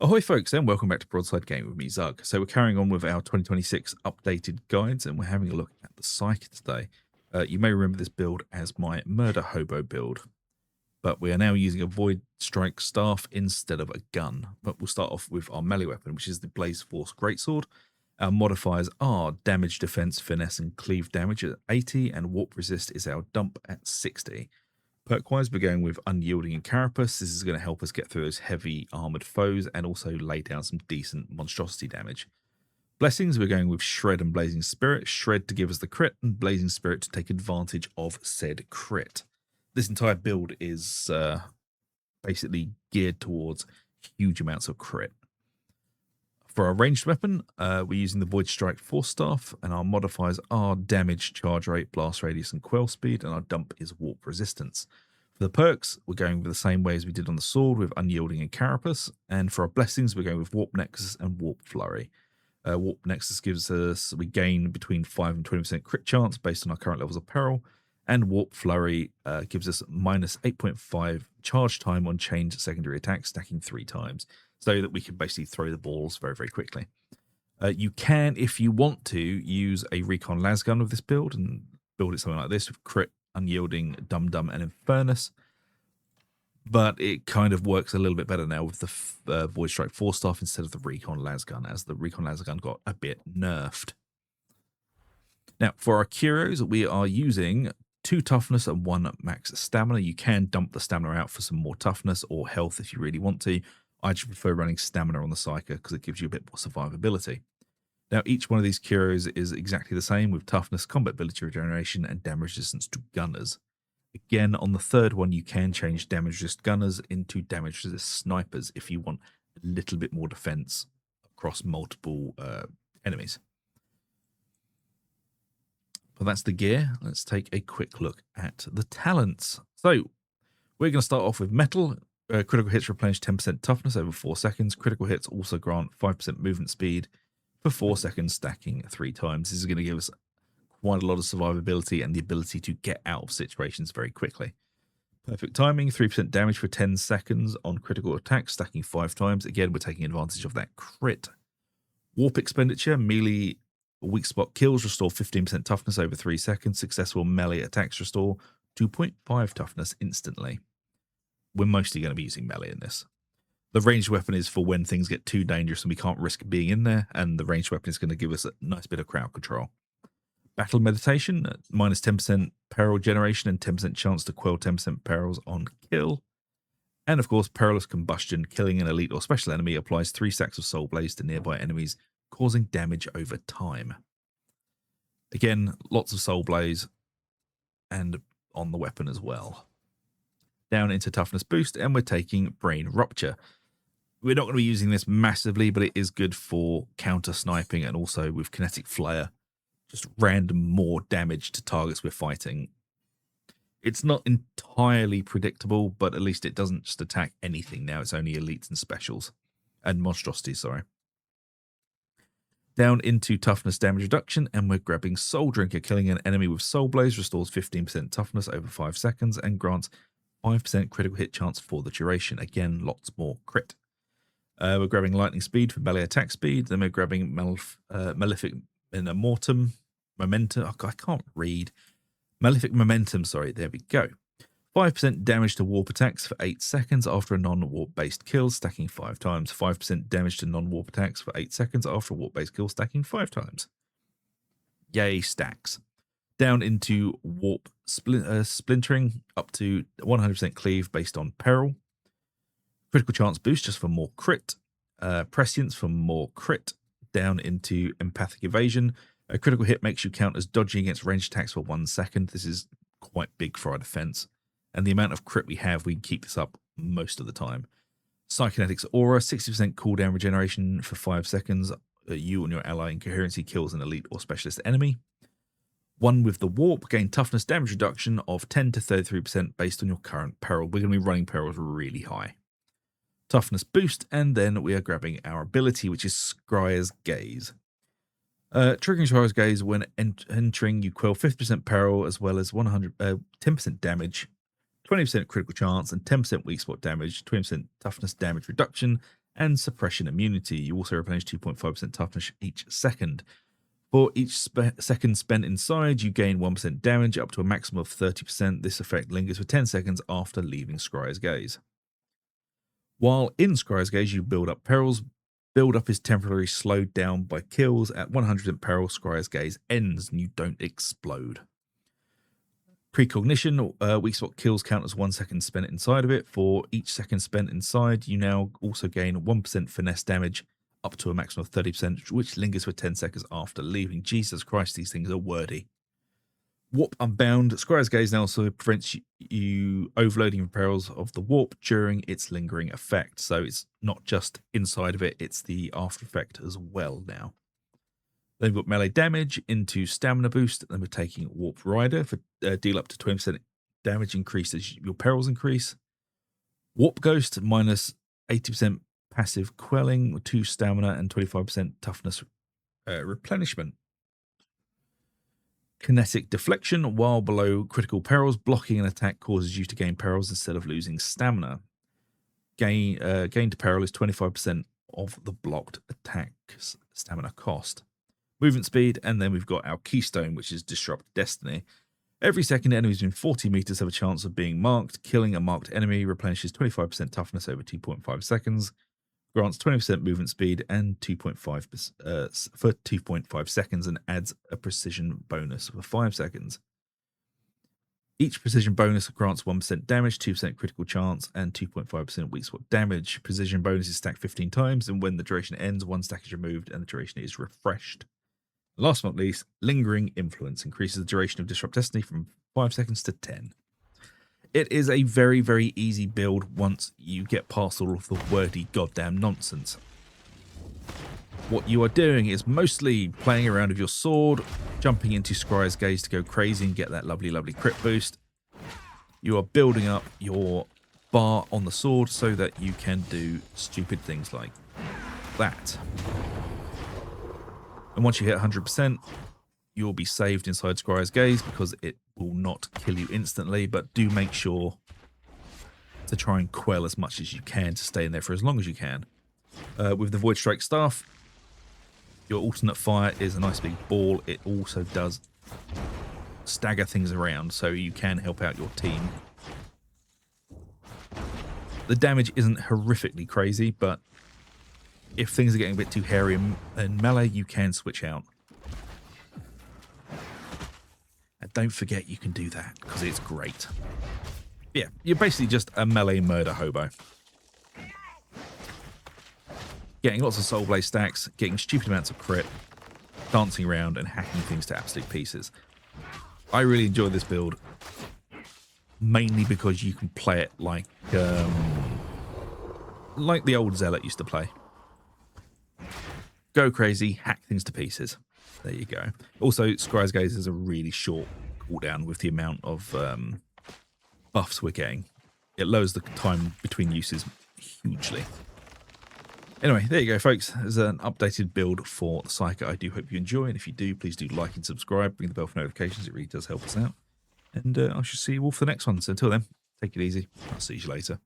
Ahoy folks, and welcome back to Broadside Game with me, Zug. So we're carrying on with our 2026 updated guides, and we're having a look at the Psyker today. You may remember this build as my Murder Hobo build, but we are now using a Void Strike Staff instead of a gun. But we'll start off with our melee weapon, which is the Blaze Force Greatsword. Our modifiers are Damage, Defense, Finesse, and Cleave damage at 80, and Warp Resist is our dump at 60. Perk-wise, we're going with Unyielding and Carapace. This is going to help us get through those heavy armoured foes and also lay down some decent monstrosity damage. Blessings, we're going with Shred and Blazing Spirit. Shred to give us the crit, and Blazing Spirit to take advantage of said crit. This entire build is basically geared towards huge amounts of crit. For our ranged weapon, we're using the Void Strike Force Staff, and our modifiers are Damage, Charge Rate, Blast Radius, and Quell Speed, and our dump is Warp Resistance. For the perks, we're going with the same way as we did on the sword with Unyielding and Carapace, and for our blessings, we're going with Warp Nexus and Warp Flurry. Warp Nexus gives us, we gain between 5 and 20% crit chance based on our current levels of peril, and Warp Flurry gives us minus 8.5 charge time on chained secondary attacks, stacking 3 times. So that we can basically throw the balls very, very quickly. You can, if you want to, use a Recon Lasgun with this build and build it something like this with Crit, Unyielding, Dum Dum, and Infernus. But it kind of works a little bit better now with the Void Strike Force Staff instead of the Recon Lasgun, as the Recon Lasgun got a bit nerfed. Now, for our Curios, we are using 2 toughness and 1 max stamina. You can dump the stamina out for some more toughness or health if you really want to. I just prefer running stamina on the Psyker because it gives you a bit more survivability. Now, each one of these Curios is exactly the same with toughness, combat ability regeneration, and damage resistance to gunners. Again, on the third one, you can change damage resist gunners into damage resist snipers if you want a little bit more defense across multiple enemies. Well, that's the gear. Let's take a quick look at the talents. So, we're going to start off with metal. Critical hits replenish 10% toughness over 4 seconds. Critical hits also grant 5% movement speed for 4 seconds, stacking 3 times. This is going to give us quite a lot of survivability and the ability to get out of situations very quickly. Perfect timing, 3% damage for 10 seconds on critical attacks, stacking 5 times. Again, we're taking advantage of that crit. Warp expenditure, melee weak spot kills restore 15% toughness over 3 seconds. Successful melee attacks restore 2.5 toughness instantly. We're mostly going to be using melee in this. The ranged weapon is for when things get too dangerous and we can't risk being in there, and the ranged weapon is going to give us a nice bit of crowd control. Battle meditation, minus 10% peril generation and 10% chance to quell 10% perils on kill. And of course, perilous combustion, killing an elite or special enemy applies 3 stacks of soul blaze to nearby enemies, causing damage over time. Again, lots of soul blaze and on the weapon as well. Down into toughness boost, and we're taking brain rupture. We're not going to be using this massively, but it is good for counter sniping and also with kinetic flare, just random more damage to targets we're fighting. It's not entirely predictable, but at least it doesn't just attack anything now. It's only elites and specials and monstrosities, sorry. Down into toughness damage reduction, and we're grabbing Soul Drinker. Killing an enemy with Soul Blaze restores 15% toughness over 5 seconds and grants 5% critical hit chance for the duration. Again, lots more crit. We're grabbing Lightning Speed for melee attack speed. Then we're grabbing Malefic Momentum. Oh, I can't read. Malefic Momentum, sorry, there we go. 5% damage to warp attacks for 8 seconds after a non-warp based kill, stacking 5 times. 5% damage to non-warp attacks for 8 seconds after a warp based kill, stacking 5 times. Yay, stacks. Down into warp splintering, up to 100% cleave based on peril. Critical chance boost just for more crit. Prescience for more crit. Down into empathic evasion. A critical hit makes you count as dodging against ranged attacks for 1 second. This is quite big for our defense. And the amount of crit we have, we can keep this up most of the time. Psykinetics Aura, 60% cooldown regeneration for 5 seconds. You and your ally in coherency kills an elite or specialist enemy. One with the warp, gain toughness damage reduction of 10 to 33% based on your current peril. We're going to be running perils really high. Toughness boost, and then we are grabbing our ability, which is Scryer's Gaze. Triggering Scryer's Gaze when entering, you quell 50% peril as well as 10% damage, 20% critical chance, and 10% weak spot damage, 20% toughness damage reduction, and suppression immunity. You also replenish 2.5% toughness each second. For each second spent inside, you gain 1% damage up to a maximum of 30%. This effect lingers for 10 seconds after leaving Scryer's gaze. While in Scryer's gaze, you build up perils. Build up is temporarily slowed down by kills. At 100% peril, Scryer's gaze ends and you don't explode. Precognition, weak spot kills count as 1 second spent inside of it. For each second spent inside, you now also gain 1% finesse damage up to a maximum of 30%, which lingers for 10 seconds after leaving. Jesus Christ, these things are wordy. Warp Unbound. Scryer's gaze now also prevents you overloading perils of the warp during its lingering effect. So it's not just inside of it, it's the after effect as well now. Then we've got melee damage into stamina boost. Then we're taking Warp Rider for deal up to 20% damage increase as your perils increase. Warp Ghost minus 80% passive quelling, 2 stamina and 25% toughness replenishment. Kinetic Deflection, while below critical perils, blocking an attack causes you to gain perils instead of losing stamina. Gain to peril is 25% of the blocked attack's stamina cost. Movement speed, and then we've got our Keystone, which is Disrupt Destiny. Every second enemies within 40 meters have a chance of being marked. Killing a marked enemy replenishes 25% toughness over 2.5 seconds. Grants 20% movement speed and 2.5 for 2.5 seconds and adds a precision bonus for 5 seconds. Each precision bonus grants 1% damage, 2% critical chance, and 2.5% weak spot damage. Precision bonus is stacked 15 times, and when the duration ends, 1 stack is removed and the duration is refreshed. Last but not least, Lingering Influence increases the duration of Disrupt Destiny from 5 seconds to 10. It is a very, very easy build once you get past all of the wordy goddamn nonsense. What you are doing is mostly playing around with your sword, jumping into Scryer's gaze to go crazy and get that lovely, lovely crit boost. You are building up your bar on the sword so that you can do stupid things like that. And once you hit 100%, you'll be saved inside Scryer's gaze because it will not kill you instantly, but do make sure to try and quell as much as you can to stay in there for as long as you can. With the Void Strike Staff, your alternate fire is a nice big ball. It also does stagger things around, so you can help out your team. The damage isn't horrifically crazy, but if things are getting a bit too hairy in melee, you can switch out. And don't forget you can do that, because it's great. Yeah, you're basically just a melee murder hobo. Getting lots of soul blaze stacks, getting stupid amounts of crit, dancing around and hacking things to absolute pieces. I really enjoy this build, mainly because you can play it like the old Zealot used to play. Go crazy, hack things to pieces. There you go. Also, Scryer's Gaze is a really short cooldown with the amount of buffs we're getting. It lowers the time between uses hugely. Anyway, there you go, folks. There's an updated build for the Psyker. I do hope you enjoy, and if you do, please do like and subscribe. Ring the bell for notifications. It really does help us out. And I shall see you all for the next one. So until then, take it easy. I'll see you later.